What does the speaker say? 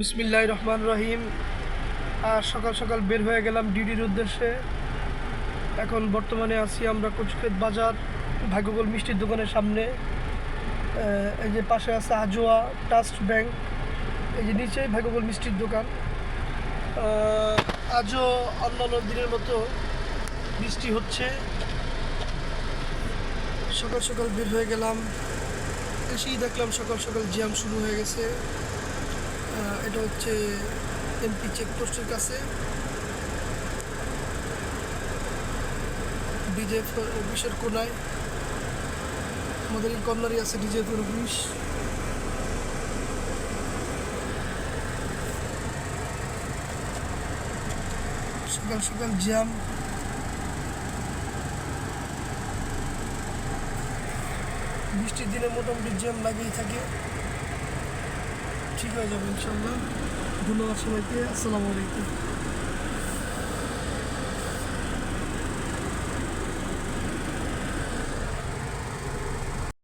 বিসমিল্লাহির রহমানির রহিম। আর সকাল সকাল বের হয়ে গেলাম ডিউটির উদ্দেশ্যে। এখন বর্তমানে আছি আমরা কচুক্ষেত বাজার ভাগ্যকুল মিষ্টির দোকানের সামনে। এই যে পাশে আছে আজোয়া ট্রাস্ট ব্যাংক, এই যে নিচেই ভাগ্যকুল মিষ্টির দোকান। আজও অন্যান্য দিনের মতো বৃষ্টি হচ্ছে। সকাল সকাল বের হয়ে গেলাম, এসেই দেখলাম সকাল সকাল জ্যাম শুরু হয়ে গেছে। এটা হচ্ছে এমপি চেকপোস্টের কাছে, ডিজেএফ অফিসের কোনায় আমাদের এই কর্নারই আছে ডিজেএফ অফিস। সকাল সকাল জ্যাম, বৃষ্টির দিনে মোটামুটি জ্যাম লাগেই থাকে। ঠিক হয়ে যাবে ইনশাল্লাহ। ধন্যবাদ সবাইকে। আসসালামু আলাইকুম।